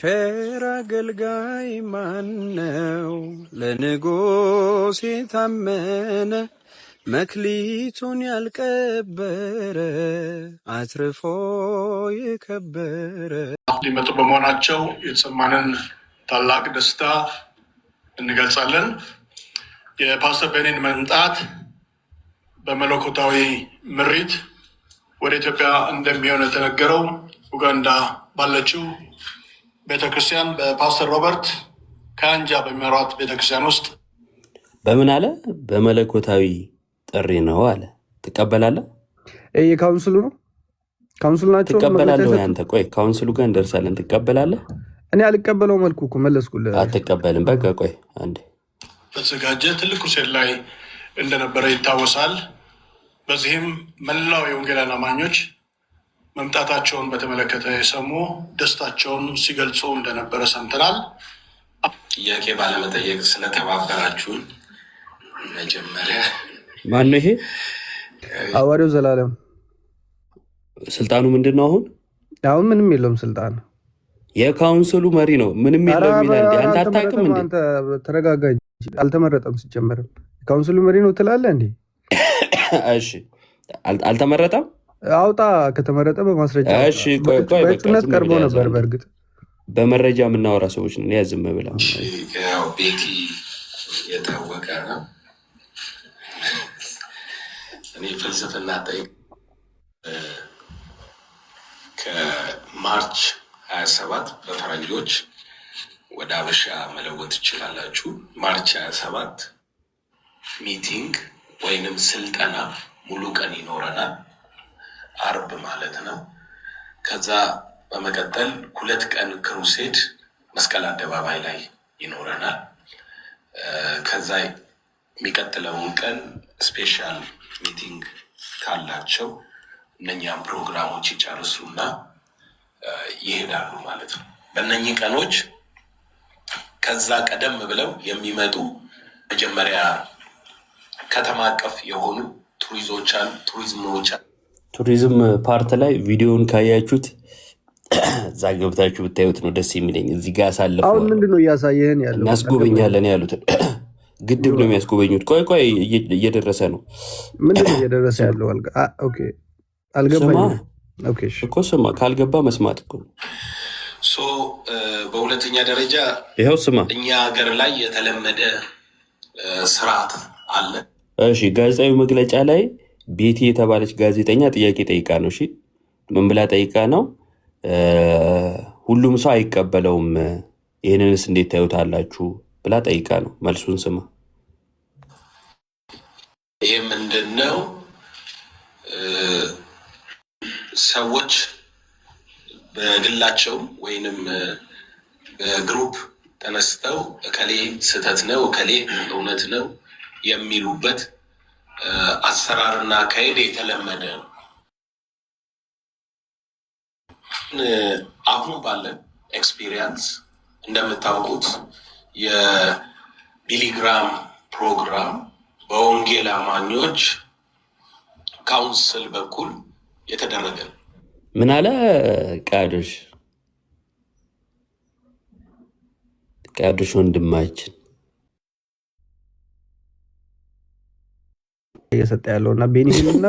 ቸር አገልጋይ ማነው? ለንጉሥ የታመነ መክሊቱን ያልቀበረ አትርፎ የከበረ። ሊመጡ በመሆናቸው የተሰማንን ታላቅ ደስታ እንገልጻለን። የፓስተር ቤኒን መምጣት በመለኮታዊ ምሪት ወደ ኢትዮጵያ እንደሚሆን የተነገረው ኡጋንዳ ባለችው ቤተክርስቲያን በፓስተር ሮበርት ካንጃ በሚመራት ቤተክርስቲያን ውስጥ በምን አለ? በመለኮታዊ ጥሪ ነው አለ። ትቀበላለህ? የካውንስሉ ነው። ካውንስሉ ናቸው። ትቀበላለህ ወይ አንተ? ቆይ ካውንስሉ ጋር እንደርሳለን። ትቀበላለህ? እኔ አልቀበለው መልኩ እኮ መለስኩልህ። አትቀበልም? በቃ ቆይ አንዴ። በተዘጋጀ ትልቅ ክሩሴድ ላይ እንደነበረ ይታወሳል። በዚህም መላው የወንጌላውያን አማኞች መምጣታቸውን በተመለከተ የሰሙ ደስታቸውን ሲገልጹ እንደነበረ ሰምተናል። ጥያቄ ባለመጠየቅ ስለተባበራችሁን መጀመሪያ ማነው ይሄ? ሐዋርያው ዘላለም። ስልጣኑ ምንድን ነው? አሁን ምንም የለውም ስልጣን። የካውንስሉ መሪ ነው። ምንም የለውም ይላል። አንተ አታውቅም እንዴ? አንተ ተረጋጋ። አልተመረጠም። ሲጀመርም የካውንስሉ መሪ ነው ትላለህ እንዴ? እሺ አልተመረጠም። አውጣ ከተመረጠ በማስረጃ። እሺ ቆይ በእጩነት ቀርቦ ነበር። በእርግጥ በመረጃ የምናወራ ሰዎች ነን። ያዝም ብላ ያው ቤቲ የታወቀ ነው። እኔ ፍልስፍና ጠይቅ ከማርች 27 በፈረንጆች ወደ አበሻ መለወጥ ትችላላችሁ። ማርች 27 ሚቲንግ ወይንም ስልጠና ሙሉ ቀን ይኖረናል። አርብ ማለት ነው። ከዛ በመቀጠል 2 ቀን ክሩሴድ መስቀል አደባባይ ላይ ይኖረናል። ከዛ የሚቀጥለውን ቀን ስፔሻል ሚቲንግ ካላቸው እነኛም ፕሮግራሞች ይጨርሱና ይሄዳሉ ማለት ነው። በእነኚህ ቀኖች ከዛ ቀደም ብለው የሚመጡ መጀመሪያ ከተማ አቀፍ የሆኑ ቱሪዝም ፓርት ላይ ቪዲዮውን ካያችሁት እዛ ገብታችሁ ብታዩት ነው ደስ የሚለኝ። እዚህ ጋር አሳልፈው አሁን ምንድነው እያሳየህን ያለው? እናስጎበኛለን ያሉትን ግድብ ነው የሚያስጎበኙት። ቆይ እየደረሰ ነው። ምንድነው እየደረሰ ያለው? ኦኬ አልገባኝም። ኦኬ እኮ ስማ፣ ካልገባ መስማት እኮ በሁለተኛ ደረጃ ይኸው ስማ፣ እኛ ሀገር ላይ የተለመደ ስርዓት አለ። እሺ ጋዜጣዊ መግለጫ ላይ ቤቲ የተባለች ጋዜጠኛ ጥያቄ ጠይቃ ነው። እሺ ምን ብላ ጠይቃ ነው? ሁሉም ሰው አይቀበለውም፣ ይህንንስ እንዴት ታዩታላችሁ ብላ ጠይቃ ነው። መልሱን ስማ። ይህ ምንድን ነው? ሰዎች በግላቸው ወይንም በግሩፕ ተነስተው እከሌ ስህተት ነው እከሌ እውነት ነው የሚሉበት አሰራርና አካሄድ የተለመደ ነው። አሁን ባለን ኤክስፒሪየንስ እንደምታውቁት የቢሊግራም ፕሮግራም በወንጌል አማኞች ካውንስል በኩል የተደረገ ነው። ምን አለ ቃዱሽ ወንድማችን እየሰጠ ያለውና ቤኒሂልና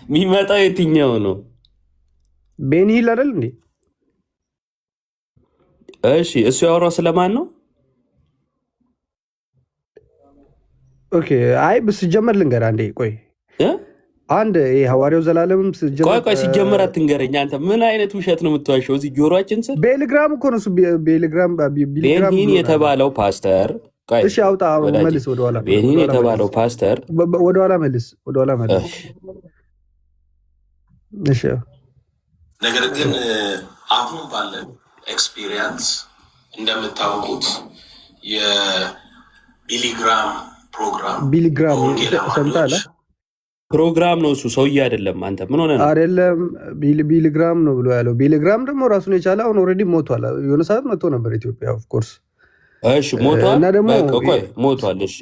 የሚመጣው የትኛው ነው? ቤኒሂል አይደል እንዴ? እሺ እሱ ያወራው ስለማን ነው? ኦኬ አይ ብስጀመር ልንገር አንዴ። ቆይ አንድ ሐዋርያው ዘላለምም ቆይ ሲጀመር አትንገረኝ አንተ። ምን አይነት ውሸት ነው የምትዋሸው? እዚህ ጆሮአችን ስር ቤሊግራም እኮ ነው። ቤሊግራም ቤኒሂን የተባለው ፓስተር እሺ አውጣ መልስ። ወደኋላ ቤኒሂን የተባለው ፓስተር ወደኋላ መልስ። እሺ ነገር ግን አሁን ባለን ኤክስፒሪየንስ እንደምታውቁት የቢሊግራም ፕሮግራም ሰምታለ ፕሮግራም ነው እሱ። ሰውዬ አይደለም። አንተ ምን ሆነ ነው? አይደለም ቢሊግራም ነው ብሎ ያለው። ቢሊግራም ደግሞ ራሱን የቻለ አሁን ኦልሬዲ ሞቷል። የሆነ ሰዓት መጥቶ ነበር ኢትዮጵያ ኦፍ ኮርስ። እሺ ሞቷል። እና ደግሞ ቆይ ሞቷል። እሺ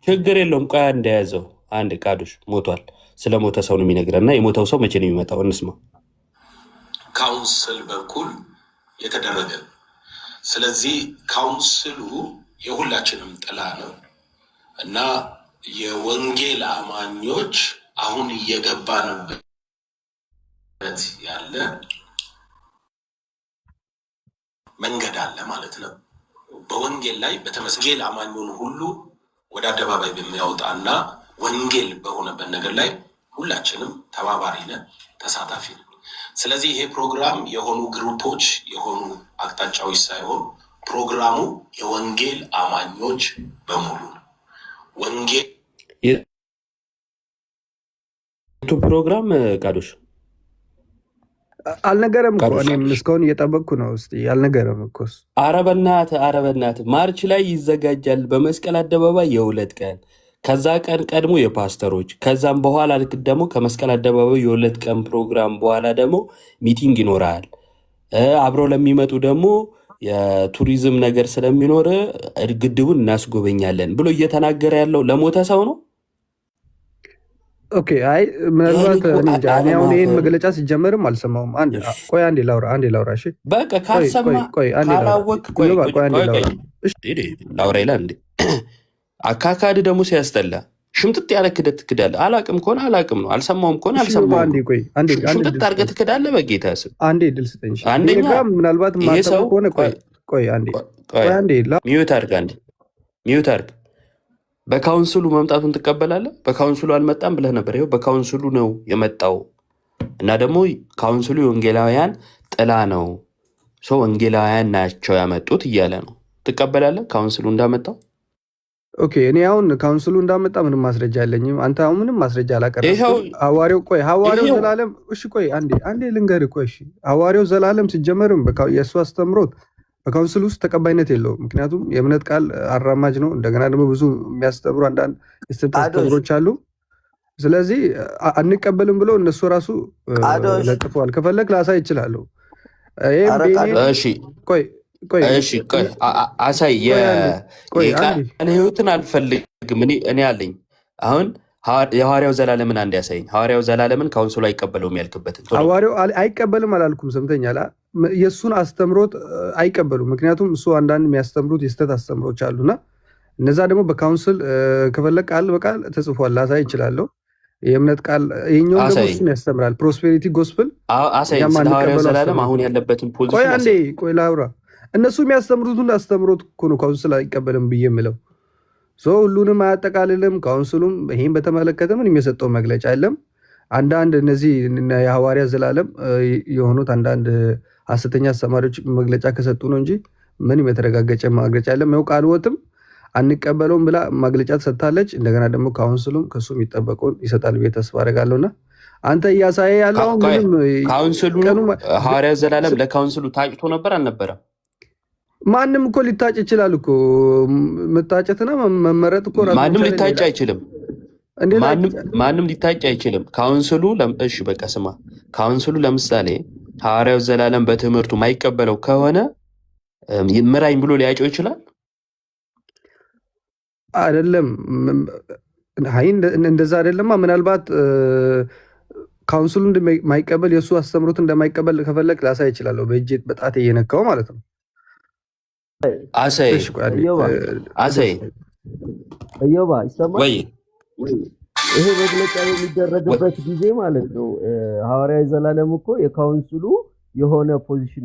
ችግር የለውም። ቆይ እንደያዘው አንድ ቃዱሽ ሞቷል። ስለ ሞተ ሰው ነው የሚነግረንና የሞተው ሰው መቼ ነው የሚመጣው? እንስማ። ካውንስል በኩል የተደረገ። ስለዚህ ካውንስሉ የሁላችንም ጥላ ነው እና የወንጌል አማኞች አሁን እየገባንበት ያለ መንገድ አለ ማለት ነው። በወንጌል ላይ በተመስገን አማኙን ሁሉ ወደ አደባባይ በሚያወጣና ወንጌል በሆነበት ነገር ላይ ሁላችንም ተባባሪ ነን፣ ተሳታፊ ነን። ስለዚህ ይሄ ፕሮግራም የሆኑ ግሩፖች የሆኑ አቅጣጫዎች ሳይሆን ፕሮግራሙ የወንጌል አማኞች በሙሉ ነው። ወንጌል ፕሮግራም ቃዶሽ አልነገረም እኮ እኔም እስካሁን እየጠበቅኩ ነው። እስኪ አልነገረም እኮ አረበናት ማርች ላይ ይዘጋጃል በመስቀል አደባባይ የ2 ቀን ከዛ ቀን ቀድሞ የፓስተሮች ከዛም በኋላ ደግሞ ከመስቀል አደባባይ የ2 ቀን ፕሮግራም በኋላ ደግሞ ሚቲንግ ይኖራል። አብረው ለሚመጡ ደግሞ የቱሪዝም ነገር ስለሚኖር ግድቡን እናስጎበኛለን ብሎ እየተናገረ ያለው ለሞተ ሰው ነው። ኦኬ አይ ምናልባት እኔ አሁን ይሄን መግለጫ ሲጀመርም አልሰማውም። አንዴ ላውራ። እሺ በቃ ካልሰማ ካላወቅ ላውራ ይላል እንዴ። አካካድ ደግሞ ሲያስጠላ ሽምጥጥ ያለ ክደት ትክዳለህ። አላቅም ከሆነ አላቅም ነው፣ አልሰማውም ከሆነ አልሰማውም። ሽምጥጥ አድርገህ ትክዳለህ። በጌታ ስም አንዴ ድል ስጠኝ። አንደኛ ምናልባት ይሄ ሰው ሚዩት አድርግ በካውንስሉ መምጣቱን ትቀበላለህ? በካውንስሉ አልመጣም ብለህ ነበር። ይኸው በካውንስሉ ነው የመጣው እና ደግሞ ካውንስሉ የወንጌላውያን ጥላ ነው፣ ሰው ወንጌላውያን ናቸው ያመጡት እያለ ነው። ትቀበላለህ ካውንስሉ እንዳመጣው? ኦኬ እኔ አሁን ካውንስሉ እንዳመጣ ምንም ማስረጃ የለኝም። አንተ አሁን ምንም ማስረጃ አላቀረብክም። ሐዋርያው ዘላለም እሺ አንዴ ልንገርህ። እሺ ሐዋርያው ዘላለም ሲጀመርም የእሱ አስተምሮት በካውንስል ውስጥ ተቀባይነት የለውም። ምክንያቱም የእምነት ቃል አራማጅ ነው። እንደገና ደግሞ ብዙ የሚያስተምሩ አንዳንድ የስህተት አስተምሮች አሉ። ስለዚህ አንቀበልም ብለው እነሱ ራሱ ለጥፈዋል። ከፈለግ ላሳይ ይችላለሁ። አሳይ። የቃል ህይወትን አልፈልግም እኔ አለኝ። አሁን የሐዋርያው ዘላለምን አንድ ያሳይኝ። ሐዋርያው ዘላለምን ካውንስሉ አይቀበለውም ያልክበትን። ሐዋርያው አይቀበልም አላልኩም፣ ሰምተኛል። የእሱን አስተምሮት አይቀበሉም። ምክንያቱም እሱ አንዳንድ የሚያስተምሩት የስተት አስተምሮች አሉና እነዛ ደግሞ በካውንስል ከፈለግ ቃል በቃል ተጽፏል፣ ላሳይ ይችላለሁ። የእምነት ቃል ይኸኛውን ደግሞ እሱን ያስተምራል። ፕሮስፔሪቲ ጎስፕል ሐዋርያው ዘላለም አሁን ያለበትን ፖዚሽን ቆይ ላውራ። እነሱ የሚያስተምሩትን አስተምሮት እኮ ነው ካውንስል አይቀበልም ብዬ የምለው። ሁሉንም አያጠቃልልም። ካውንስሉም ይህን በተመለከተ ምን የሚሰጠው መግለጫ የለም። አንዳንድ እነዚህ የሐዋርያ ዘላለም የሆኑት አንዳንድ ሐሰተኛ አስተማሪዎች መግለጫ ከሰጡ ነው እንጂ ምንም የተረጋገጠ መግለጫ የለም። ይኸው ቃል ወጥም አንቀበለውም ብላ መግለጫ ትሰጥታለች። እንደገና ደግሞ ካውንስሉም ከሱ የሚጠበቀውን ይሰጣል ብዬ ተስፋ አደርጋለሁና አንተ እያሳየ ያለው ምንም ካውንስሉ ሐዋርያ ዘላለም ለካውንስሉ ታጭቶ ነበር አልነበረም? ማንም እኮ ሊታጭ ይችላል እኮ። መታጨትና መመረጥ እኮ ማንም ሊታጭ አይችልም። ማንም ሊታጭ አይችልም። ካውንስሉ እሺ በቃ ስማ፣ ካውንስሉ ለምሳሌ ሐዋርያው ዘላለም በትምህርቱ ማይቀበለው ከሆነ ምራኝ ብሎ ሊያጨው ይችላል አይደለም? እንደዛ አይደለማ። ምናልባት ካውንስሉ እንደማይቀበል የእሱ አስተምሮት እንደማይቀበል ከፈለግ ላሳይ ይችላለሁ፣ በእጄ በጣቴ እየነካው ማለት ነው። አሳይ እዮባ ይሰማል ወይ? ይሄ መግለጫ የሚደረግበት ጊዜ ማለት ነው። ሐዋርያው ዘላለም እኮ የካውንስሉ የሆነ ፖዚሽን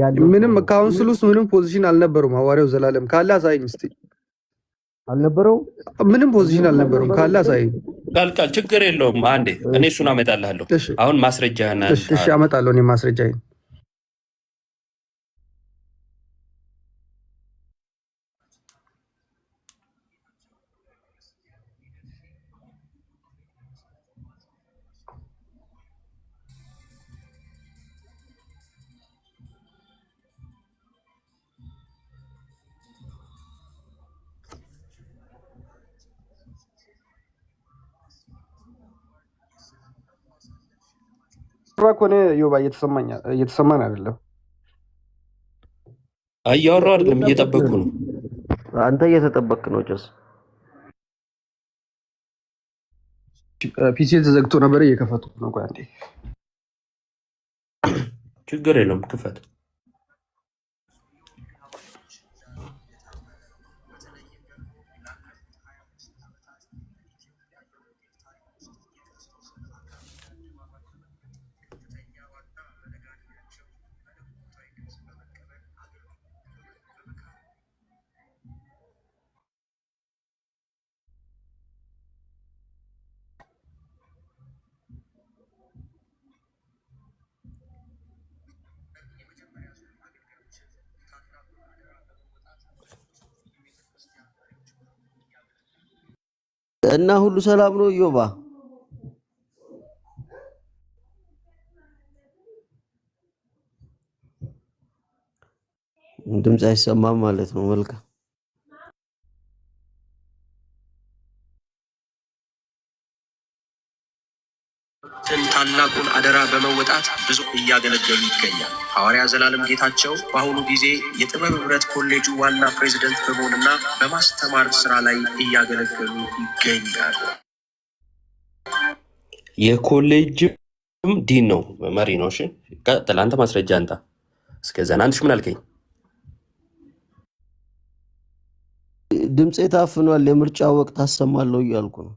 ያለው ምንም ካውንስሉ ውስጥ ምንም ፖዚሽን አልነበረውም። ሐዋርያው ዘላለም ካለ አሳይኝ እስቲ። አልነበረውም፣ ምንም ፖዚሽን አልነበረውም። ካለ አሳይኝ። ቃል ችግር የለውም። አንዴ እኔ እሱን አመጣልሃለሁ። አሁን ማስረጃህን እሺ አመጣለሁ። እኔ ማስረጃዬን ኮኔ ዮባ እየተሰማን አይደለም። እያወራሁ አይደለም፣ እየጠበቅኩ ነው። አንተ እየተጠበቅ ነው። ጭስ ፒሲ ተዘግቶ ነበር፣ እየከፈቱ ነው። ቆይ አንዴ ችግር የለውም ክፈት። እና ሁሉ ሰላም ነው ኢዮባ? ድምጽ አይሰማም ማለት ነው። መልካም ታላቁን አደራ በመወጣት ብዙ እያገለገሉ ይገኛል። ሐዋርያ ዘላለም ጌታቸው በአሁኑ ጊዜ የጥበብ ህብረት ኮሌጁ ዋና ፕሬዚደንት በመሆንና በማስተማር ስራ ላይ እያገለገሉ ይገኛሉ። የኮሌጅም ዲን ነው መሪ ነው። እሺ ቀጥል አንተ ማስረጃ አንተ እስከዛን አንቺ ምን አልከኝ? ድምጼ ታፍኗል፣ የምርጫ ወቅት አሰማለሁ እያልኩ ነው።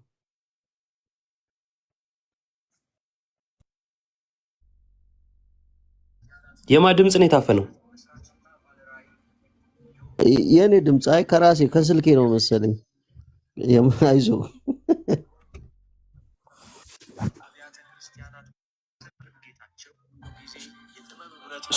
የማ ድምጽ ነው የታፈነው? የኔ ድምጽ አይ ከራሴ ከስልኬ ነው መሰለኝ። የማይዞ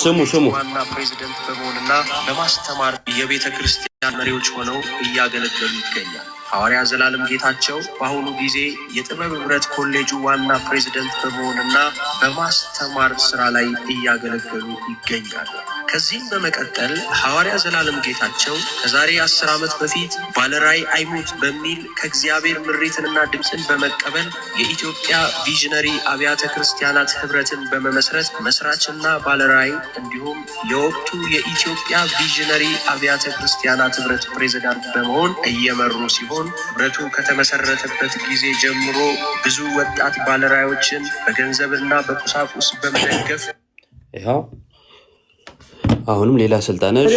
ስሙ ዋና ፕሬዚደንት በመሆንና በማስተማር የቤተ ክርስቲያን መሪዎች ሆነው እያገለገሉ ይገኛል። ሐዋርያ ዘላለም ጌታቸው በአሁኑ ጊዜ የጥበብ ህብረት ኮሌጁ ዋና ፕሬዚደንት በመሆንና በማስተማር ስራ ላይ እያገለገሉ ይገኛሉ። ከዚህም በመቀጠል ሐዋርያ ዘላለም ጌታቸው ከዛሬ 10 ዓመት በፊት ባለራዕይ አይሙት በሚል ከእግዚአብሔር ምሪትንና ድምፅን በመቀበል የኢትዮጵያ ቪዥነሪ አብያተ ክርስቲያናት ህብረትን በመመስረት መስራችና ባለራዕይ እንዲሁም የወቅቱ የኢትዮጵያ ቪዥነሪ አብያተ ክርስቲያናት ህብረት ፕሬዝዳንት በመሆን እየመሩ ሲሆን ህብረቱ ከተመሰረተበት ጊዜ ጀምሮ ብዙ ወጣት ባለራዕዮችን በገንዘብና በቁሳቁስ በመደገፍ ይኸው አሁንም ሌላ ስልጣን እሺ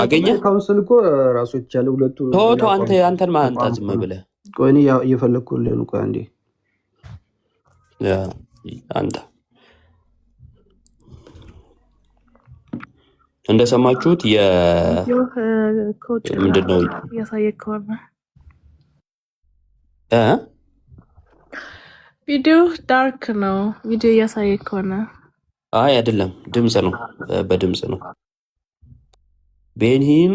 አገኘ ካውንስል እኮ ራሶች ያለ ሁለቱ ቶቶ አንተን ማንጣት ዝም ብለህ ቆይ እኔ እየፈለኩልህ ነው። ቆይ አንዴ አንተ እንደሰማችሁት ምንድነው ያሳየከውና እ ቪዲዮ ዳርክ ነው። ቪዲዮ ያሳየከውና አይ አይደለም፣ ድምጽ ነው፣ በድምጽ ነው። ቤኒን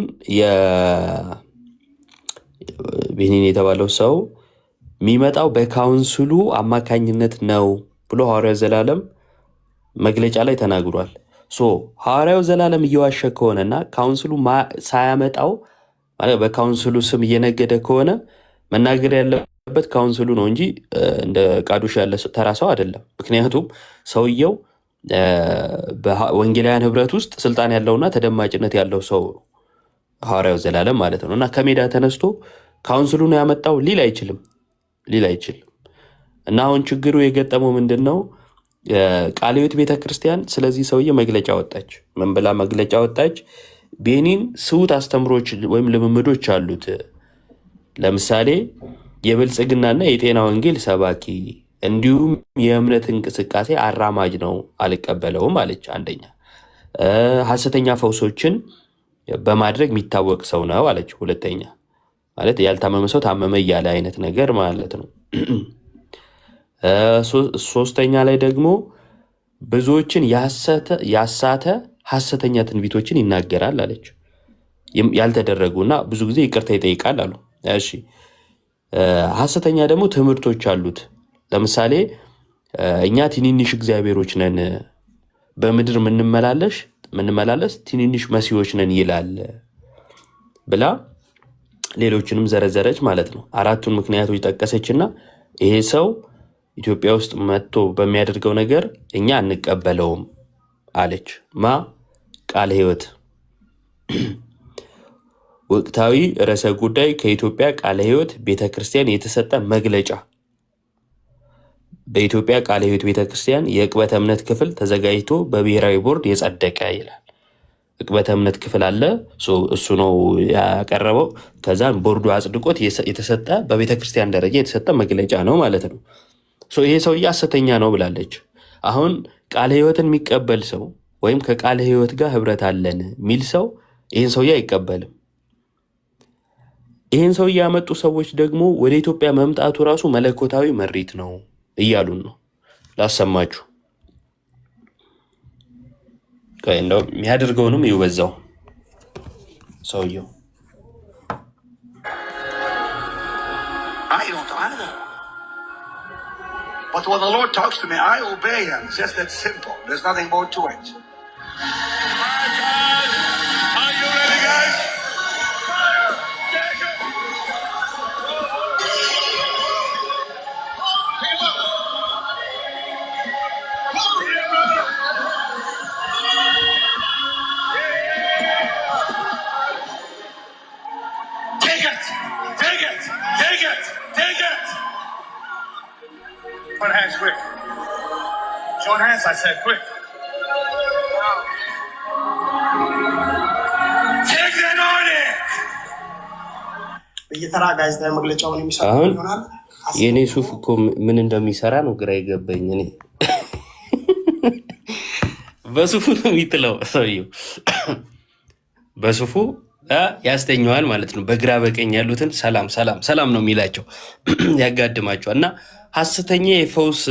የተባለው ሰው የሚመጣው በካውንስሉ አማካኝነት ነው ብሎ ሐዋርያው ዘላለም መግለጫ ላይ ተናግሯል። ሐዋርያው ዘላለም እየዋሸ ከሆነና ካውንስሉ ሳያመጣው ማለት በካውንስሉ ስም እየነገደ ከሆነ መናገር ያለበት ካውንስሉ ነው እንጂ እንደ ቃዱሽ ያለ ተራ ሰው አይደለም። ምክንያቱም ሰውየው በወንጌላውያን ህብረት ውስጥ ስልጣን ያለውና ተደማጭነት ያለው ሰው ሐዋርያው ዘላለም ማለት ነው። እና ከሜዳ ተነስቶ ካውንስሉ ነው ያመጣው ሊል አይችልም። እና አሁን ችግሩ የገጠመው ምንድነው? ቃለ ሕይወት ቤተክርስቲያን ስለዚህ ሰውዬ መግለጫ ወጣች። ምን ብላ መግለጫ ወጣች? ቤኒን ስውት አስተምሮች ወይም ልምምዶች አሉት። ለምሳሌ የብልጽግናና የጤና ወንጌል ሰባኪ እንዲሁም የእምነት እንቅስቃሴ አራማጅ ነው፣ አልቀበለውም አለች። አንደኛ ሐሰተኛ ፈውሶችን በማድረግ የሚታወቅ ሰው ነው አለች። ሁለተኛ ማለት ያልታመመ ሰው ታመመ እያለ አይነት ነገር ማለት ነው። ሶስተኛ ላይ ደግሞ ብዙዎችን ያሳተ ሐሰተኛ ትንቢቶችን ይናገራል አለች። ያልተደረጉና ብዙ ጊዜ ይቅርታ ይጠይቃል አሉ። እሺ ሐሰተኛ ደግሞ ትምህርቶች አሉት። ለምሳሌ እኛ ትንንሽ እግዚአብሔሮች ነን፣ በምድር ምንመላለስ ትንንሽ መሲዎች ነን ይላል ብላ ሌሎችንም ዘረዘረች ማለት ነው። አራቱን ምክንያቶች ጠቀሰችና ይሄ ሰው ኢትዮጵያ ውስጥ መጥቶ በሚያደርገው ነገር እኛ አንቀበለውም አለች። ቃለ ሕይወት ወቅታዊ ርዕሰ ጉዳይ ከኢትዮጵያ ቃለ ሕይወት ቤተክርስቲያን የተሰጠ መግለጫ በኢትዮጵያ ቃለ ሕይወት ቤተክርስቲያን የዕቅበተ እምነት ክፍል ተዘጋጅቶ በብሔራዊ ቦርድ የጸደቀ ይላል። ዕቅበተ እምነት ክፍል አለ፣ እሱ ነው ያቀረበው። ከዛን ቦርዱ አጽድቆት የተሰጠ በቤተክርስቲያን ደረጃ የተሰጠ መግለጫ ነው ማለት ነው። ይሄ ሰውዬ ሐሰተኛ ነው ብላለች። አሁን ቃለ ሕይወትን የሚቀበል ሰው ወይም ከቃለ ሕይወት ጋር ህብረት አለን የሚል ሰው ይህን ሰውዬ አይቀበልም። ይህን ሰውዬ ያመጡ ሰዎች ደግሞ ወደ ኢትዮጵያ መምጣቱ ራሱ መለኮታዊ መሪት ነው እያሉን ነው። ላሰማችሁ እንደው የሚያደርገውንም ይበዛው ሰውየው But when the Lord talks to me, I obey Him. It's just that simple. There's nothing more to it. Are you ready, guys? Take it! Take it! Take it! Take it! Join hands quick. Join hands, I said, quick. Take that on it! አሁን የኔ ሱፍ እኮ ምን እንደሚሰራ ነው ግራ የገባኝ። እኔ በሱፉ ነው የሚጥለው ሰውየው፣ በሱፉ ያስተኛዋል ማለት ነው። በግራ በቀኝ ያሉትን ሰላም ሰላም ሰላም ነው የሚላቸው፣ ያጋድማቸዋል። እና ሐሰተኛ የፈውስ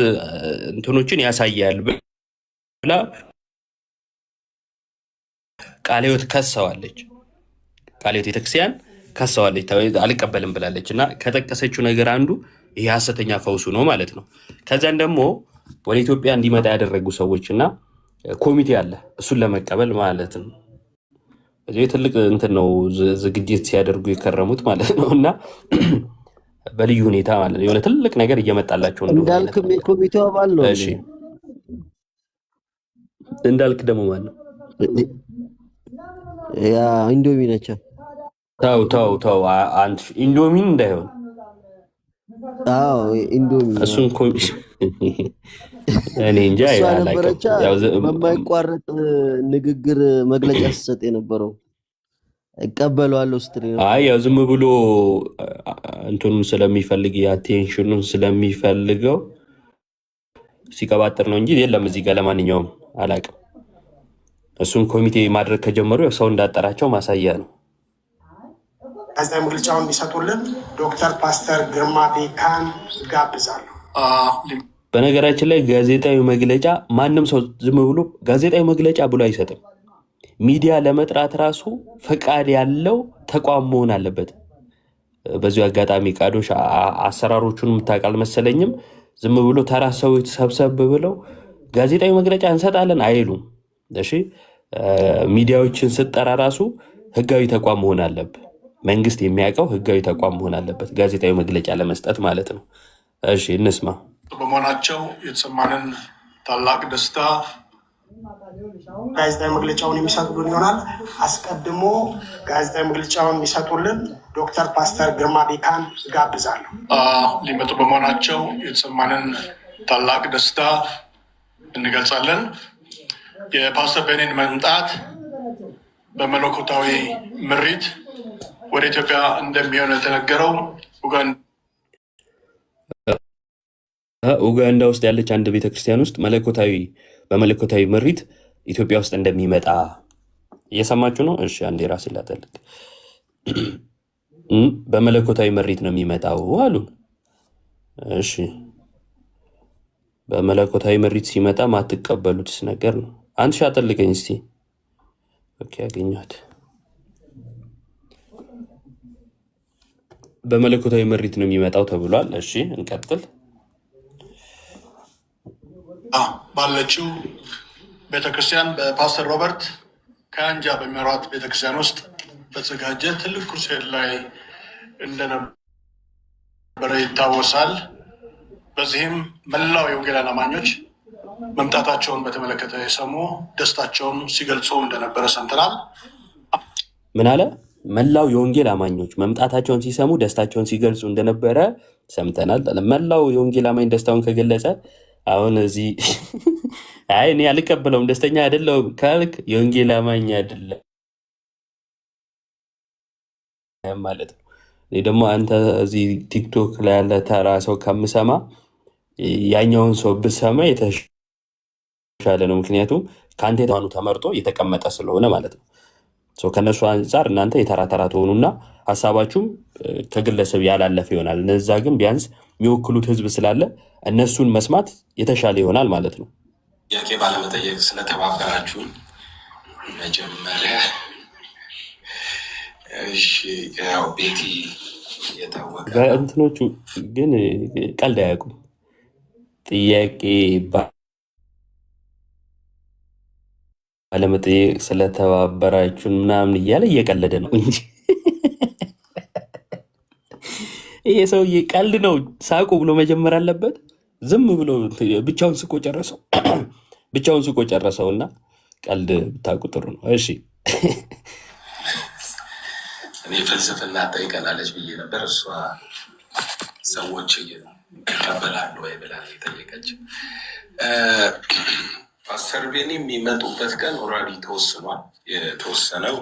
እንትኖችን ያሳያል ብላ ቃለ ሕይወት ከሰዋለች። ቃለ ሕይወት ቤተክርስቲያን ከሰዋለች፣ አልቀበልም ብላለች። እና ከጠቀሰችው ነገር አንዱ ይሄ ሐሰተኛ ፈውሱ ነው ማለት ነው። ከዛን ደግሞ ወደ ኢትዮጵያ እንዲመጣ ያደረጉ ሰዎች እና ኮሚቴ አለ እሱን ለመቀበል ማለት ነው። እዚህ ትልቅ እንትን ነው ዝግጅት ሲያደርጉ የከረሙት ማለት ነው። እና በልዩ ሁኔታ ማለት ነው የሆነ ትልቅ ነገር እየመጣላቸው ነው። እንዳልክም የኮሚቴው አባል ነው። እሺ እንዳልክ ደግሞ ማለት ነው ያ ኢንዶሚ ነች። ተው አንተ ኢንዶሚን እንዳይሆን። አዎ ኢንዶሚ እሱን እኔ እንጃ ያው በማይቋረጥ ንግግር መግለጫ ሲሰጥ የነበረው እቀበለዋለሁ ስትሪ ነው። ያው ዝም ብሎ እንትኑን ስለሚፈልግ የአቴንሽኑን ስለሚፈልገው ሲቀባጥር ነው እንጂ የለም እዚህ ጋር። ለማንኛውም አላውቅም። እሱን ኮሚቴ ማድረግ ከጀመሩ ያው ሰው እንዳጠራቸው ማሳያ ነው። ጋዜጣዊ መግለጫውን እንዲሰጡልን ዶክተር ፓስተር ግርማ ቤካን ጋብዛለሁ። በነገራችን ላይ ጋዜጣዊ መግለጫ ማንም ሰው ዝም ብሎ ጋዜጣዊ መግለጫ ብሎ አይሰጥም። ሚዲያ ለመጥራት ራሱ ፈቃድ ያለው ተቋም መሆን አለበት። በዚሁ አጋጣሚ ቃዶሽ አሰራሮቹን የምታውቃል መሰለኝም። ዝም ብሎ ተራ ሰዎች ሰብሰብ ብለው ጋዜጣዊ መግለጫ እንሰጣለን አይሉም። እሺ ሚዲያዎችን ስጠራ ራሱ ህጋዊ ተቋም መሆን አለበት። መንግስት የሚያውቀው ህጋዊ ተቋም መሆን አለበት ጋዜጣዊ መግለጫ ለመስጠት ማለት ነው። እሺ እንስማ። በመሆናቸው የተሰማንን ታላቅ ደስታ ጋዜጣዊ መግለጫውን የሚሰጡልን ይሆናል። አስቀድሞ ጋዜጣዊ መግለጫውን የሚሰጡልን ዶክተር ፓስተር ግርማ ቤካን ጋብዛለሁ። ሊመጡ በመሆናቸው የተሰማንን ታላቅ ደስታ እንገልጻለን። የፓስተር ቤኒን መምጣት በመለኮታዊ ምሪት ወደ ኢትዮጵያ እንደሚሆን የተነገረው ኡጋንዳ ውስጥ ያለች አንድ ቤተክርስቲያን ውስጥ በመለኮታዊ ምሪት ኢትዮጵያ ውስጥ እንደሚመጣ እየሰማችሁ ነው። እሺ አንዴ ራሴ ላጠልቅ። በመለኮታዊ ምሪት ነው የሚመጣው አሉ። እሺ በመለኮታዊ ምሪት ሲመጣ ማትቀበሉትስ ነገር ነው። አንድ ሻጠልቀኝ እስቲ። ኦኬ አገኘሁት። በመለኮታዊ ምሪት ነው የሚመጣው ተብሏል። እሺ እንቀጥል። ባለችው ቤተክርስቲያን በፓስተር ሮበርት ከአንጃ በሚመራት ቤተክርስቲያን ውስጥ በተዘጋጀ ትልቅ ክሩሴድ ላይ እንደነበረ ይታወሳል። በዚህም መላው የወንጌላውያን አማኞች መምጣታቸውን በተመለከተ የሰሙ ደስታቸውን ሲገልጹ እንደነበረ ሰምተናል። ምን አለ? መላው የወንጌል አማኞች መምጣታቸውን ሲሰሙ ደስታቸውን ሲገልጹ እንደነበረ ሰምተናል። መላው የወንጌል አማኝ ደስታውን ከገለጸ አሁን እዚህ አይ እኔ አልቀበለውም ደስተኛ አይደለሁም ካልክ የወንጌል አማኝ አይደለም ማለት ነው። እኔ ደግሞ አንተ እዚህ ቲክቶክ ላይ ያለ ተራ ሰው ከምሰማ ያኛውን ሰው ብሰማ የተሻለ ነው። ምክንያቱም ከአንተ የተዋኑ ተመርጦ የተቀመጠ ስለሆነ ማለት ነው። ከነሱ አንጻር እናንተ የተራ ተራ ትሆኑና ሀሳባችሁም ከግለሰብ ያላለፈ ይሆናል። እነዛ ግን ቢያንስ የሚወክሉት ህዝብ ስላለ እነሱን መስማት የተሻለ ይሆናል ማለት ነው። ጥያቄ ባለመጠየቅ ስለተባበራችሁን መጀመሪያ እሺ፣ ያው ቤቲ የታወቀ በእንትኖቹ ግን ቀልድ አያውቁም። ጥያቄ ባለመጠየቅ ስለተባበራችሁን ምናምን እያለ እየቀለደ ነው እንጂ ይሄ ሰውዬ ቀልድ ነው ሳቁ ብሎ መጀመር አለበት። ዝም ብሎ ብቻውን ስቆ ጨረሰው እና ቀልድ ብታውቁ ጥሩ ነው። እሺ እኔ ፍልስፍና ጠይቀናለች ብዬ ነበር። እሷ ሰዎች ይቀበላሉ ወይ ብላ የጠየቀች። ፓስተር ቤኒ የሚመጡበት ቀን ኦልሬዲ ተወስኗል። የተወሰነው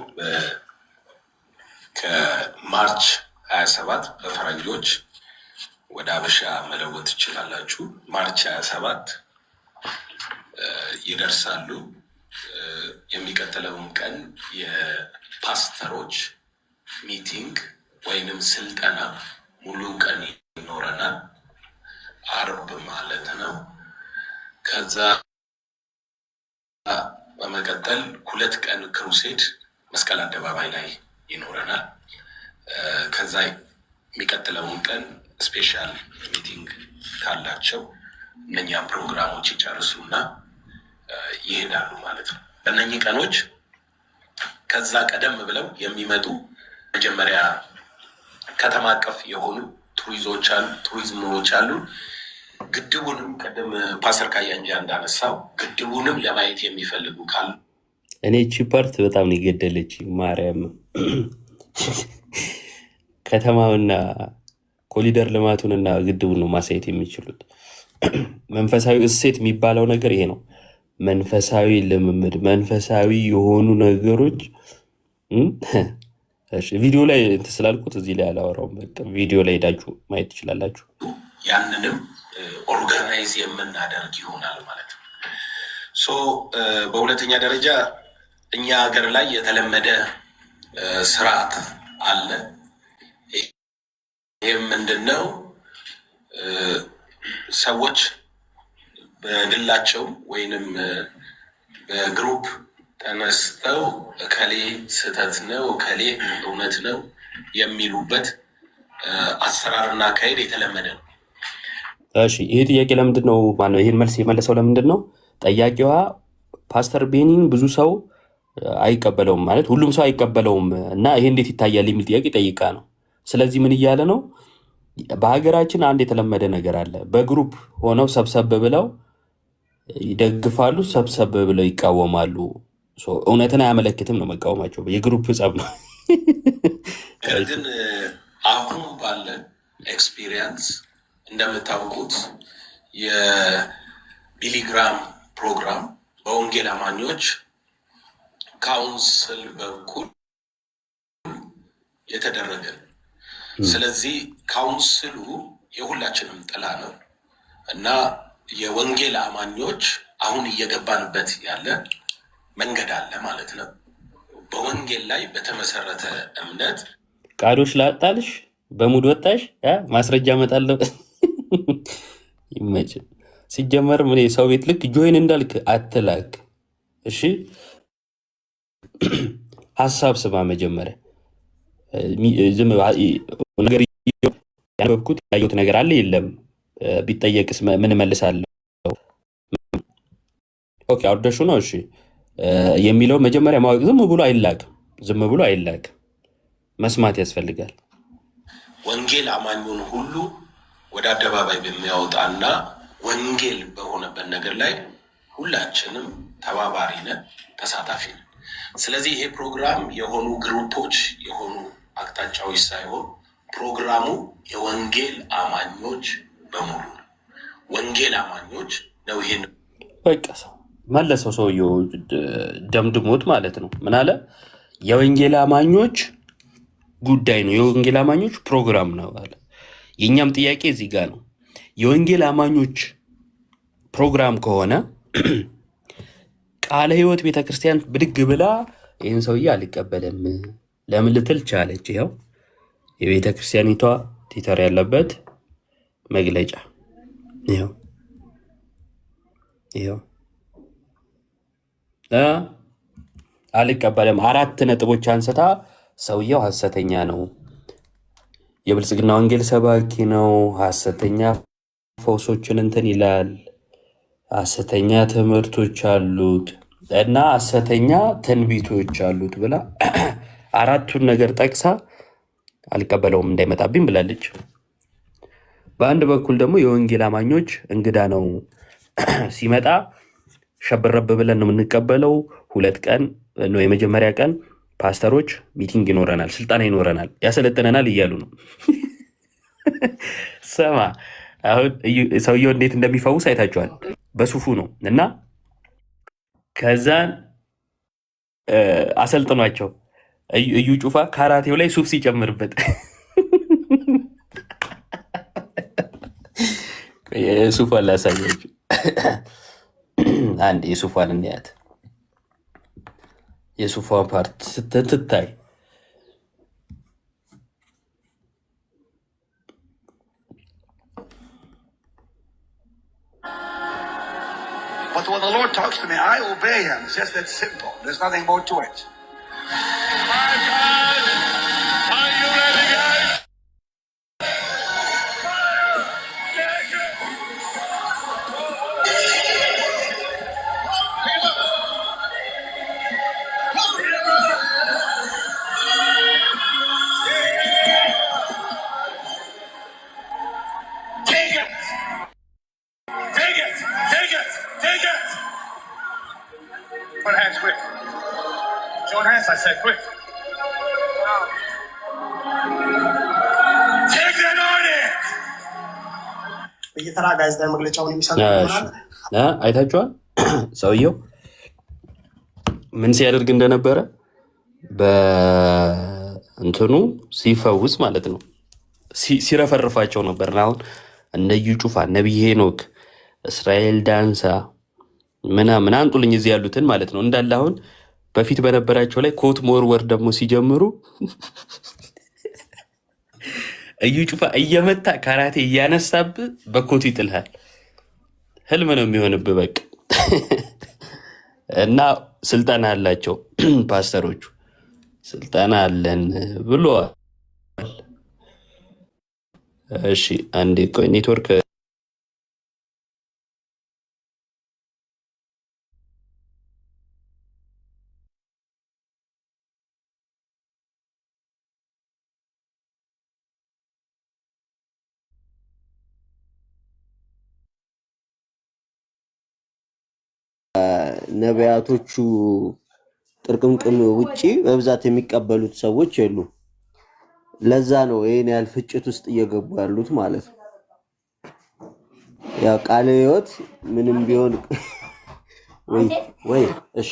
ከማርች 27 በፈረንጆች ወደ አበሻ መለወጥ ትችላላችሁ። ማርች 27 ይደርሳሉ። የሚቀጥለውን ቀን የፓስተሮች ሚቲንግ ወይንም ስልጠና ሙሉ ቀን ይኖረናል። አርብ ማለት ነው። ከዛ በመቀጠል 2 ቀን ክሩሴድ መስቀል አደባባይ ላይ ይኖረናል። ከዛ የሚቀጥለውን ቀን ስፔሻል ሚቲንግ ካላቸው እነኛ ፕሮግራሞች ይጨርሱና ይሄዳሉ ማለት ነው። በእነኚህ ቀኖች ከዛ ቀደም ብለው የሚመጡ መጀመሪያ ከተማ አቀፍ የሆኑ ቱሪዝሞች አሉ። ግድቡንም ቀደም ፓስተር ካያንጃ እንዳነሳው ግድቡንም ለማየት የሚፈልጉ ካሉ እኔ እቺ ፓርት በጣም ነው የገደለች። ማርያም ከተማውና ኮሊደር ልማቱንና ግድቡን ነው ማሳየት የሚችሉት። መንፈሳዊ እሴት የሚባለው ነገር ይሄ ነው። መንፈሳዊ ልምምድ፣ መንፈሳዊ የሆኑ ነገሮች ቪዲዮ ላይ ስላልኩት እዚህ ላይ አላወራውም። ቪዲዮ ላይ ሄዳችሁ ማየት ትችላላችሁ። ያንንም ኦርጋናይዝ የምናደርግ ይሆናል ማለት ነው። በሁለተኛ ደረጃ እኛ ሀገር ላይ የተለመደ ስርዓት አለ። ይህም ምንድነው? ሰዎች በግላቸው ወይንም በግሩፕ ተነስተው እከሌ ስህተት ነው እከሌ እውነት ነው የሚሉበት አሰራርና አካሄድ የተለመደ ነው። እሺ ይሄ ጥያቄ ለምንድን ነው ማነው ይሄን መልስ የመለሰው? ለምንድን ነው ጠያቂዋ ፓስተር ቤኒን ብዙ ሰው አይቀበለውም ማለት ሁሉም ሰው አይቀበለውም እና ይሄ እንዴት ይታያል የሚል ጥያቄ ጠይቃ ነው። ስለዚህ ምን እያለ ነው? በሀገራችን አንድ የተለመደ ነገር አለ። በግሩፕ ሆነው ሰብሰብ ብለው ይደግፋሉ፣ ሰብሰብ ብለው ይቃወማሉ። እውነትን አያመለክትም ነው መቃወማቸው። የግሩፕ ጸብ ነው። ግን አሁን ባለ ኤክስፒሪየንስ እንደምታውቁት የቢሊግራም ፕሮግራም በወንጌል አማኞች ካውንስል በኩል የተደረገ ነው። ስለዚህ ካውንስሉ የሁላችንም ጥላ ነው እና የወንጌል አማኞች አሁን እየገባንበት ያለ መንገድ አለ ማለት ነው። በወንጌል ላይ በተመሰረተ እምነት ቃዶች ላጣልሽ በሙድ ወጣሽ ማስረጃ እመጣለሁ። ይመች ሲጀመር ምን ሰው ቤት ልክ ጆይን እንዳልክ አትላክ። እሺ ሀሳብ ስማ መጀመሪያ ነገር ያነበብኩት ያየሁት ነገር አለ የለም ቢጠየቅስ ምን መልሳለሁ? ኦኬ አውርደሹ ነው እሺ የሚለው መጀመሪያ ማወቅ ዝም ብሎ አይላክም። መስማት ያስፈልጋል። ወንጌል አማኙን ሁሉ ወደ አደባባይ በሚያወጣና ወንጌል በሆነበት ነገር ላይ ሁላችንም ተባባሪ ነን፣ ተሳታፊ ነን። ስለዚህ ይሄ ፕሮግራም የሆኑ ግሩፖች የሆኑ አቅጣጫዎች ሳይሆን ፕሮግራሙ የወንጌል አማኞች በሙሉ ነው። ወንጌል አማኞች ነው። ይሄን በቃ ሰው መለሰው ሰውየው ደምድሞት ማለት ነው። ምን አለ? የወንጌል አማኞች ጉዳይ ነው፣ የወንጌል አማኞች ፕሮግራም ነው አለ። የእኛም ጥያቄ እዚህ ጋር ነው። የወንጌል አማኞች ፕሮግራም ከሆነ ቃለ ሕይወት ቤተክርስቲያን ብድግ ብላ ይህን ሰውዬ አልቀበልም ለምን ልትል ቻለች? ይኸው የቤተ ክርስቲያኒቷ ቲተር ያለበት መግለጫ ይኸው አልቀበልም 4 ነጥቦች አንስታ ሰውየው ሐሰተኛ ነው፣ የብልጽግና ወንጌል ሰባኪ ነው፣ ሐሰተኛ ፈውሶችን እንትን ይላል፣ ሐሰተኛ ትምህርቶች አሉት እና ሐሰተኛ ትንቢቶች አሉት ብላ 4ቱን ነገር ጠቅሳ አልቀበለውም እንዳይመጣብኝ ብላለች። በአንድ በኩል ደግሞ የወንጌል አማኞች እንግዳ ነው ሲመጣ ሸብረብ ብለን ነው የምንቀበለው። 2 ቀን ነው የመጀመሪያ ቀን ፓስተሮች ሚቲንግ ይኖረናል፣ ስልጠና ይኖረናል፣ ያሰለጥነናል እያሉ ነው። ሰማ አሁን ሰውየው እንዴት እንደሚፈውስ አይታችኋል። በሱፉ ነው እና ከዛን አሰልጥኗቸው እዩ ጩፋ ካራቴው ላይ ሱፍ ሲጨምርበት የሱፋን ላሳያችሁ። አንድ የሱፋን እንያት። የሱፋ ፓርት ስትታይ But when the Lord talks to me, I obey Him. It's just that simple. There's nothing more to it. My God, are you ready, guys? Take it! Take it! Take it! Take it! Put hands quick. Join hands, I said quick. Take that on it! በየተራ ጋዜጣዊ መግለጫውን የሚሰጡ ይሆናል። አይታችኋል ሰውየው ምን ሲያደርግ እንደነበረ በእንትኑ ሲፈውስ ማለት ነው። ሲረፈርፋቸው ነበር። አሁን እነ እዩ ጩፋ፣ ነቢይ ሄኖክ፣ እስራኤል ዳንሳ ምናምን አንጡልኝ እዚህ ያሉትን ማለት ነው እንዳለ አሁን በፊት በነበራቸው ላይ ኮት መወርወር ደግሞ ሲጀምሩ እዩ ጩፋ እየመታ ካራቴ እያነሳብህ በኮቱ ይጥልሃል። ህልም ነው የሚሆንብህ በቃ። እና ስልጠና አላቸው ፓስተሮቹ፣ ስልጠና አለን ብለዋል። እሺ አንዴ ቆይ ኔትወርክ ነቢያቶቹ ጥርቅምቅም ውጪ በብዛት የሚቀበሉት ሰዎች የሉ። ለዛ ነው ይሄን ያህል ፍጭት ውስጥ እየገቡ ያሉት ማለት ነው። ያ ቃለ ሕይወት ምንም ቢሆን ወይ እሺ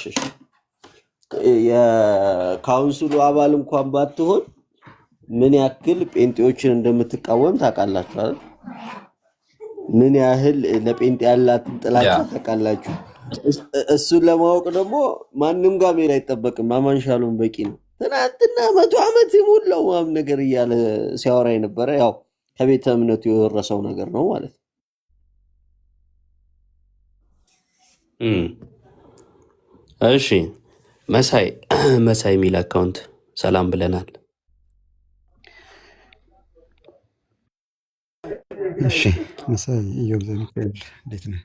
የካውንስሉ አባል እንኳን ባትሆን ምን ያክል ጴንጤዎችን እንደምትቃወም ታውቃላችሁ አይደል? ምን ያህል ለጴንጤ ያላትን ጥላቻ ታውቃላችሁ። እሱን ለማወቅ ደግሞ ማንም ጋር መሄድ አይጠበቅም። አማን ሻሎም በቂ ነው። ትናንትና 100 ዓመት የሞላው ምናምን ነገር እያለ ሲያወራ የነበረ ያው ከቤተ እምነቱ የወረሰው ነገር ነው ማለት ነው። እሺ መሳይ የሚል አካውንት ሰላም ብለናል። እሺ መሳይ ኢዮብ ሚካኤል እንዴት ነህ?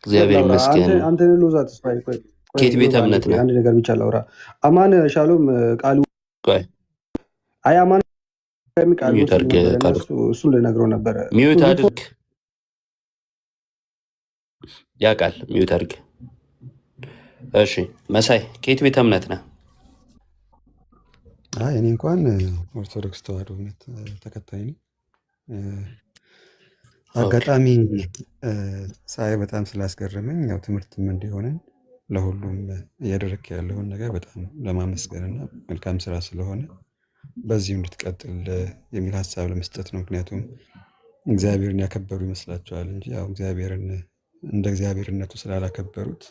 እግዚአብሔር ይመስገን። አንተ ሎዛ ተስፋዬ ቆይ ኬት ቤተ እምነት ነህ? አንድ ነገር ብቻ ላውራ። አማን ሻሎም ቃሉ ቆይ አይ አማን ቃሉ ሚውት አድርግ፣ እሱን ልነግረው ነበረ። ሚውት አድርግ፣ ያውቃል። ሚውት አድርግ። እሺ መሳይ ኬት ቤተ እምነት ነህ? እኔ እንኳን ኦርቶዶክስ ተዋሕዶ እምነት ተከታይ ነኝ። አጋጣሚ ሳይ በጣም ስላስገረመኝ ያው ትምህርትም እንዲሆነን ለሁሉም እያደረክ ያለውን ነገር በጣም ለማመስገንና መልካም ስራ ስለሆነ በዚሁ እንድትቀጥል የሚል ሀሳብ ለመስጠት ነው። ምክንያቱም እግዚአብሔርን ያከበሩ ይመስላቸዋል እንጂ ያው እግዚአብሔርን እንደ እግዚአብሔርነቱ ስላላከበሩት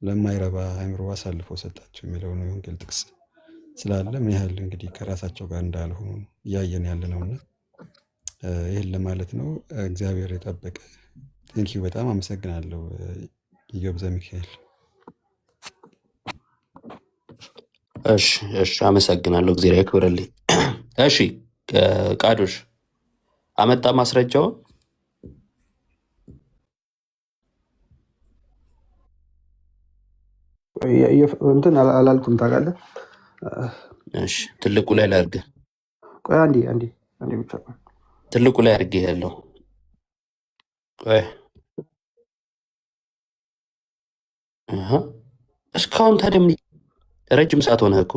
ለማይረባ አእምሮ አሳልፎ ሰጣቸው የሚለው ነው የወንጌል ጥቅስ ስላለ ምን ያህል እንግዲህ ከራሳቸው ጋር እንዳልሆኑ እያየን ያለ ነውና ይህን ለማለት ነው። እግዚአብሔር የጠበቀ ቴንኪው። በጣም አመሰግናለሁ ኢዮብ ዘሚካኤል። እሺ አመሰግናለሁ። እግዚአብሔር ያክብርልኝ። እሺ ቃዶሽ አመጣ ማስረጃውን። እንትን አላልኩም ታውቃለህ። እሺ ትልቁ ላይ ላድርግ። ቆይ አንዴ ብቻ ትልቁ ላይ አድርጌ ያለው ቆይ እስካሁን ታዲያ ምን ረጅም ሰዓት ሆነህ እኮ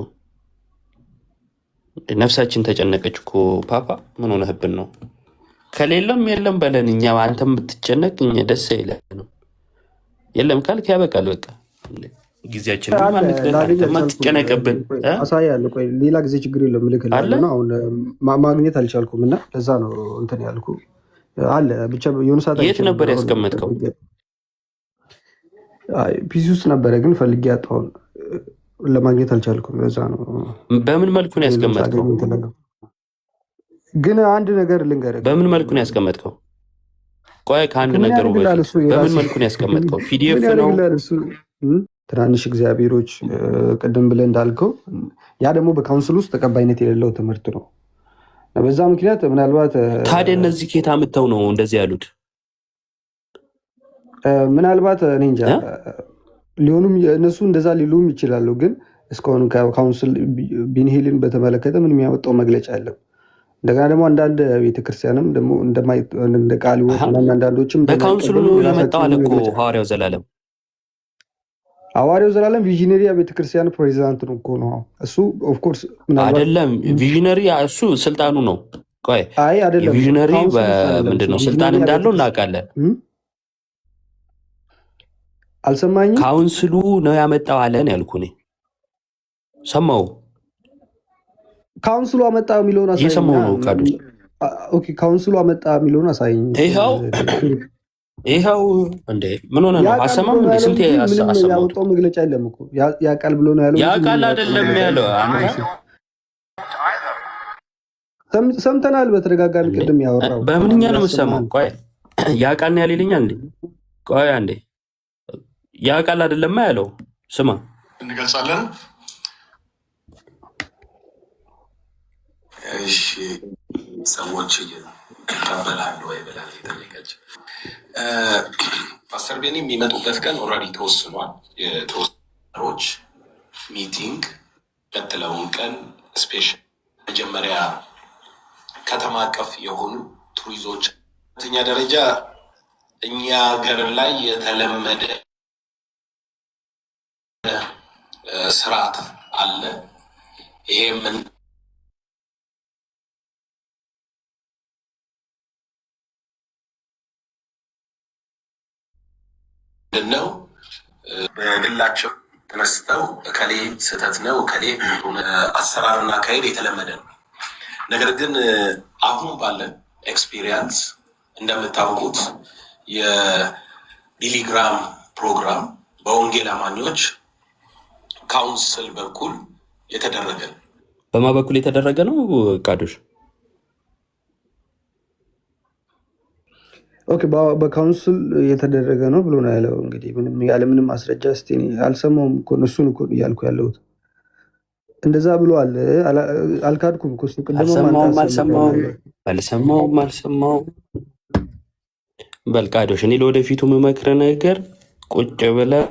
ነፍሳችን ተጨነቀች እኮ ፓፓ። ምን ሆነህብን ነው? ከሌለም የለም በለን። እኛ አንተም ብትጨነቅ እኛ ደስ አይለንም። የለም ካልክ ያበቃል በቃ። ጊዜያችን ማትጨነቅብን አሳያለሁ። ቆይ ሌላ ጊዜ ችግር የለም እልክልሃለሁ። አሁን ማግኘት አልቻልኩም እና ለዛ ነው እንትን ያልኩ አለ። ብቻ የሆነ ሰዓት የት ነበር ያስቀመጥከው? ፒሲ ውስጥ ነበረ ግን ፈልጌ ያጣሁን ለማግኘት አልቻልኩም። ለዛ ነው። በምን መልኩ ነው ያስቀመጥከው? ግን አንድ ነገር ልንገርህ። በምን መልኩ ነው ያስቀመጥከው? ቆይ ከአንድ ነገሩ በፊት በምን መልኩ ነው ያስቀመጥከው? ፒዲኤፍ ነው? ትናንሽ እግዚአብሔሮች ቅድም ብለህ እንዳልከው ያ ደግሞ በካውንስል ውስጥ ተቀባይነት የሌለው ትምህርት ነው። በዛ ምክንያት ምናልባት ታዲያ እነዚህ ኬታ ምተው ነው እንደዚህ ያሉት? ምናልባት እኔ እንጃ ሊሆኑም እነሱ እንደዛ ሊሉም ይችላሉ። ግን እስካሁን ካውንስል ቢንሂልን በተመለከተ ምን የሚያወጣው መግለጫ የለም። እንደገና ደግሞ አንዳንድ ቤተክርስቲያንም ደግሞ እንደ ቃል አንዳንዶችም በካውንስሉ የመጣው አለ እኮ ሐዋርያው ዘላለም ቪዥነሪ ቤተክርስቲያን ፕሬዚዳንት ነው እኮ ነው እሱ። ኦፍኮርስ አይደለም ቪዥነሪ እሱ ስልጣኑ ነው። ቆይ አይደለም ቪዥነሪ ምንድነው ስልጣን እንዳለው እናውቃለን። አልሰማኝም። ካውንስሉ ነው ያመጣው አለን ያልኩ እኔ ሰማው። ካውንስሉ አመጣ የሚለውን አሳይኝ። እየሰማው ነው ካዱ። ኦኬ ካውንስሉ አመጣ የሚለውን አሳይኝ። ይኸው እንዴ ምን ሆነ ነው? አሰማም እንዴ? ስንት ያወጣው መግለጫ የለም እኮ ያ ቃል ብሎ ነው ያለው። ያ ቃል አይደለም ያለው። ሰምተናል በተደጋጋሚ ቅድም ያወራው። በምንኛ ነው የምሰማው? ቆይ ያ ቃል ነው ያለልኛል እንዴ? ቆይ አንዴ ያ ቃል አይደለም ያለው። ስማ እንገልጻለን። እሺ ሰዎች ይቀበላሉ ወይ ብላ የጠየቀች ፓስተር ቤኒ የሚመጡበት ቀን ኦልሬዲ ተወስኗል። የተወሰኖች ሚቲንግ ቀጥለውን ቀን ስፔሻል መጀመሪያ ከተማ አቀፍ የሆኑ ቱሪዞች፣ ሁለተኛ ደረጃ እኛ ሀገር ላይ የተለመደ ስርዓት አለ። ይሄ ምን ነው? በግላቸው ተነስተው እከሌ ስህተት ነው እከሌ አሰራርና አካሄድ የተለመደ ነው። ነገር ግን አሁን ባለን ኤክስፒሪየንስ እንደምታውቁት የቢሊግራም ፕሮግራም በወንጌል አማኞች ካውንስል በኩል የተደረገ ነው። በማ በኩል የተደረገ ነው ቃዶሽ? ኦኬ በካውንስል የተደረገ ነው ብሎ ነው ያለው። እንግዲህ ምንም ያለ ምንም ማስረጃ እስቲ አልሰማውም እኮ እሱን እኮ እያልኩ ያለሁት እንደዛ ብሎ አለ። አልካድኩም እኮ እሱ ቅድም አልሰማውም። በል ቃዶሽ እኔ ለወደፊቱ የምመክርህ ነገር ቁጭ ብለህ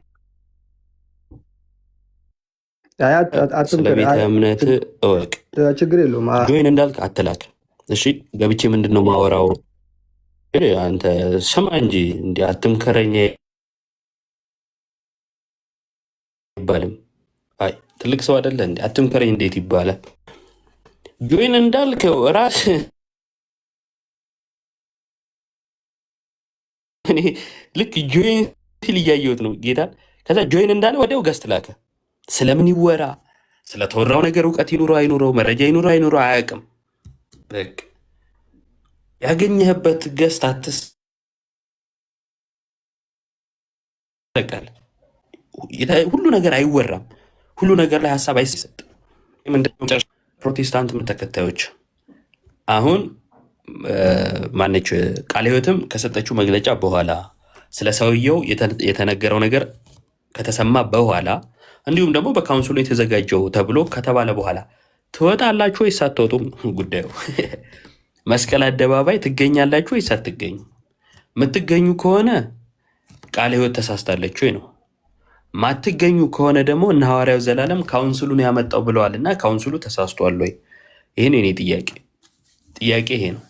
ስለ ቤተ እምነት እወቅ። ችግር የለውም። ጆይን እንዳልክ አትላክ። እሺ ገብቼ ምንድን ነው ማወራው? አንተ ስማ እንጂ እንዲህ አትምከረኝ አይባልም። አይ ትልቅ ሰው አይደለ እንዴ? አትምከረኝ እንዴት ይባላል? ጆይን እንዳልከው ራስ እኔ ልክ ጆይን ሲል እያየሁት ነው ጌታን። ከዛ ጆይን እንዳለ ወዲያው ገስት ላከ። ስለምን ይወራ ስለተወራው ነገር እውቀት ይኑረው አይኑረው መረጃ ይኑረው አይኑረው አያውቅም። በቃ ያገኘህበት ገስት አትስጠቃል። ሁሉ ነገር አይወራም። ሁሉ ነገር ላይ ሀሳብ አይሰጥም። ፕሮቴስታንት እምነት ተከታዮች አሁን ማነች ቃለ ሕይወትም ከሰጠችው መግለጫ በኋላ ስለ ሰውየው የተነገረው ነገር ከተሰማ በኋላ እንዲሁም ደግሞ በካውንስሉ የተዘጋጀው ተብሎ ከተባለ በኋላ ትወጣላችሁ ወይስ አትወጡም? ጉዳዩ መስቀል አደባባይ ትገኛላችሁ ወይስ አትገኙ? የምትገኙ ከሆነ ቃለ ሕይወት ተሳስታለች ወይ ነው። ማትገኙ ከሆነ ደግሞ እነ ሐዋርያው ዘላለም ካውንስሉን ያመጣው ብለዋል እና ካውንስሉ ተሳስቷል ወይ? ይህን የኔ ጥያቄ ይሄ ነው።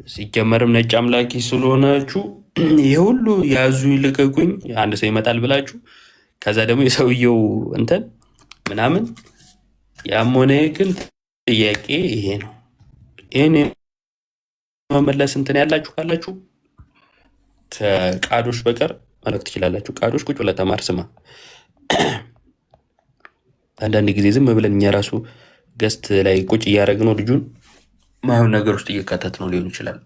ሲጀመርም ነጭ አምላኪ ስለሆናችሁ ይሄ ሁሉ ያዙ ይልቀቁኝ አንድ ሰው ይመጣል ብላችሁ ከዛ ደግሞ የሰውየው እንትን ምናምን ያም ሆነ ግን ጥያቄ ይሄ ነው። ይህን መመለስ እንትን ያላችሁ ካላችሁ ከቃዶች በቀር ማለት ትችላላችሁ። ቃዶች ቁጭ ብለህ ተማር ስማ። አንዳንድ ጊዜ ዝም ብለን እኛ ራሱ ገስት ላይ ቁጭ እያደረግነው ልጁን ማይሆን ነገር ውስጥ እየካተት ነው ሊሆን ይችላል።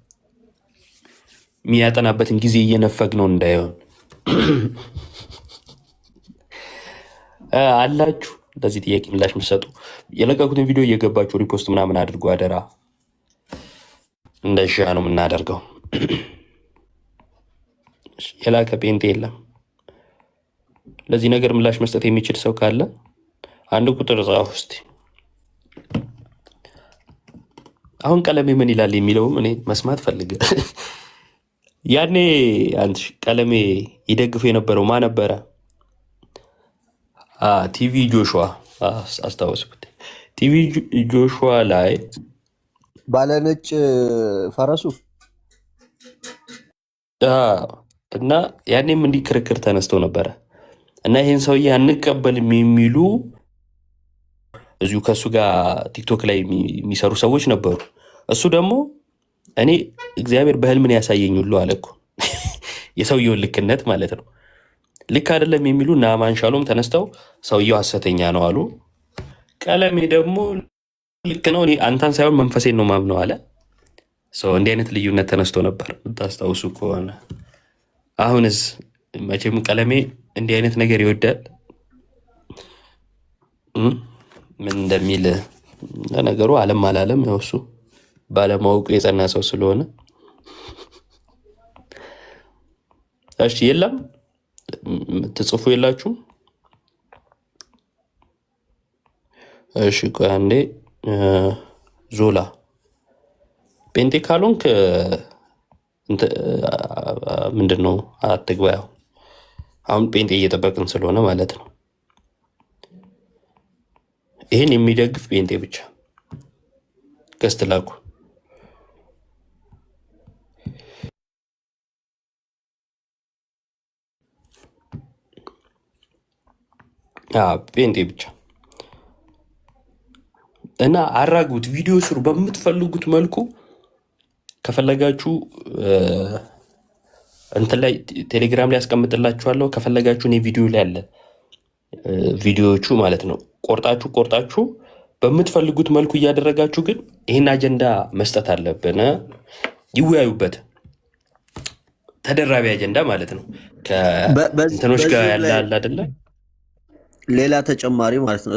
የሚያጠናበትን ጊዜ እየነፈግ ነው እንዳይሆን አላችሁ። እንደዚህ ጥያቄ ምላሽ ምሰጡ የለቀኩትን ቪዲዮ እየገባችሁ ሪፖስት ምናምን አድርጎ አደራ። እንደሻ ነው የምናደርገው። የላከ ጴንጤ የለም። ለዚህ ነገር ምላሽ መስጠት የሚችል ሰው ካለ አንድ ቁጥር ጻፍ ውስጥ አሁን ቀለሜ ምን ይላል የሚለውም እኔ መስማት ፈልገ። ያኔ አንተ ቀለሜ ይደግፉ የነበረው ማ ነበረ? ቲቪ ጆሹዋ አስታወስኩት። ቲቪ ጆሹዋ ላይ ባለነጭ ፈረሱ እና ያኔም እንዲህ ክርክር ተነስቶ ነበረ እና ይህን ሰውዬ አንቀበልም የሚሉ እዚሁ ከእሱ ጋር ቲክቶክ ላይ የሚሰሩ ሰዎች ነበሩ። እሱ ደግሞ እኔ እግዚአብሔር በህልምን ያሳየኝ ሁሉ አለ እኮ የሰውየውን ልክነት ማለት ነው። ልክ አይደለም የሚሉ እና አማን ሻሎም ተነስተው ሰውየው ሐሰተኛ ነው አሉ። ቀለሜ ደግሞ ልክ ነው እኔ አንተን ሳይሆን መንፈሴን ነው ማምነው አለ። እንዲህ አይነት ልዩነት ተነስቶ ነበር ታስታውሱ ከሆነ። አሁንስ መቼም ቀለሜ እንዲህ አይነት ነገር ይወዳል። ምን እንደሚል ለነገሩ ዓለም አላለም ያው እሱ ባለማወቁ የጸና ሰው ስለሆነ እሺ የለም ትጽፉ የላችሁም? እሺ ቆይ አንዴ ዞላ ጴንጤ ካልሆንክ ምንድነው አትግባ። ያው አሁን ጴንጤ እየጠበቅን ስለሆነ ማለት ነው። ይህን የሚደግፍ ጴንጤ ብቻ ገስት ላኩ። ጴንጤ ብቻ እና አራጉት። ቪዲዮ ስሩ በምትፈልጉት መልኩ። ከፈለጋችሁ እንትን ላይ ቴሌግራም ላይ ያስቀምጥላችኋለሁ። ከፈለጋችሁ እኔ ቪዲዮ ላይ አለ ቪዲዮዎቹ ማለት ነው። ቆርጣችሁ በምትፈልጉት መልኩ እያደረጋችሁ ግን ይህን አጀንዳ መስጠት አለብን። ይወያዩበት። ተደራቢ አጀንዳ ማለት ነው። ከእንትኖች ጋር ያለ አይደለ? ሌላ ተጨማሪ ማለት ነው።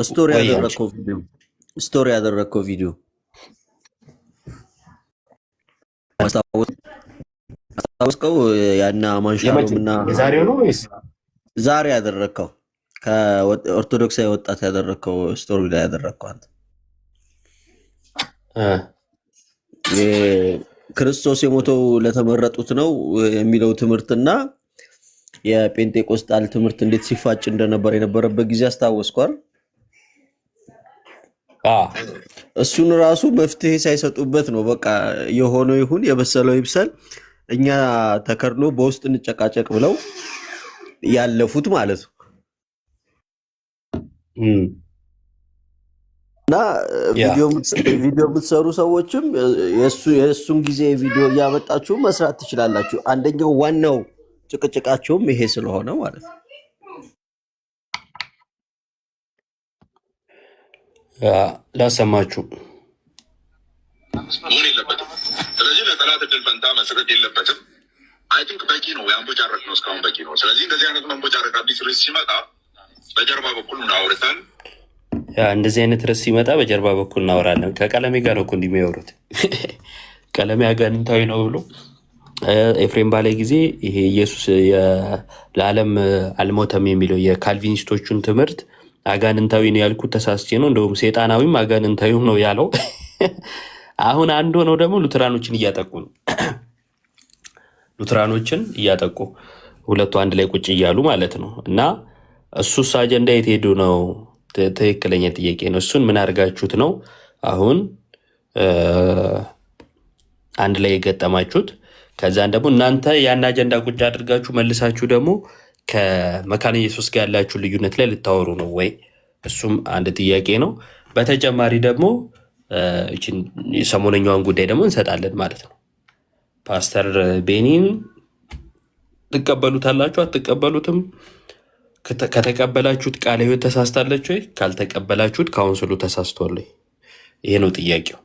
ስቶሪ ያደረግከው ቪዲዮ አስታውስከው? ያና ማንሻሩምና የዛሬው ነው ወይስ ዛሬ ያደረግከው? ከኦርቶዶክሳዊ ወጣት ያደረግከው ስቶሪ ላይ ያደረግከው አንተ ክርስቶስ የሞተው ለተመረጡት ነው የሚለው ትምህርትና የጴንጤቆስጣል ትምህርት እንዴት ሲፋጭ እንደነበር የነበረበት ጊዜ አስታወስኳል። እሱን ራሱ መፍትሄ ሳይሰጡበት ነው በቃ የሆነው ይሁን የበሰለው ይብሰል እኛ ተከርኖ በውስጥ እንጨቃጨቅ ብለው ያለፉት ማለት ነው። እና ቪዲዮ የምትሰሩ ሰዎችም የእሱን ጊዜ ቪዲዮ እያመጣችሁ መስራት ትችላላችሁ። አንደኛው ዋናው ጭቅጭቃቸውም ይሄ ስለሆነ ማለት ነው። ላሰማችሁ መሆን የለበትም። ስለዚህ ለጠላት እድል ፈንታ መስጠት የለበትም። አይ ቲንክ በቂ ነው። የአንቦጫረቅ ነው እስካሁን በቂ ነው። ስለዚህ እንደዚህ አይነት መንቦጫረቅ አዲስ ርዕስ ሲመጣ በጀርባ በኩል እናወርታል። እንደዚህ አይነት ርዕስ ሲመጣ በጀርባ በኩል እናወራለን። ከቀለሜ ጋር ነው እኮ እንዲህ የሚያወሩት። ቀለሜ አጋንንታዊ ነው ብሎ ኤፍሬም ባለ ጊዜ ይሄ ኢየሱስ ለዓለም አልሞተም የሚለው የካልቪኒስቶቹን ትምህርት አጋንንታዊ ነው ያልኩት ተሳስቼ ነው። እንደውም ሴጣናዊም አጋንንታዊም ነው ያለው። አሁን አንድ ሆነው ደግሞ ሉትራኖችን እያጠቁ ነው። ሉትራኖችን እያጠቁ ሁለቱ አንድ ላይ ቁጭ እያሉ ማለት ነው። እና እሱስ አጀንዳ የት ሄዱ ነው? ትክክለኛ ጥያቄ ነው። እሱን ምን አድርጋችሁት ነው አሁን አንድ ላይ የገጠማችሁት? ከዛን ደግሞ እናንተ ያን አጀንዳ ቁጭ አድርጋችሁ መልሳችሁ ደግሞ ከመካነ ኢየሱስ ጋር ያላችሁ ልዩነት ላይ ልታወሩ ነው ወይ? እሱም አንድ ጥያቄ ነው። በተጨማሪ ደግሞ የሰሞነኛውን ጉዳይ ደግሞ እንሰጣለን ማለት ነው። ፓስተር ቤኒን ትቀበሉታላችሁ አትቀበሉትም? ከተቀበላችሁት ቃለ ሕይወት ተሳስታለች ወይ? ካልተቀበላችሁት ካውንስሉ ተሳስቷል ወይ? ይሄ ነው ጥያቄው።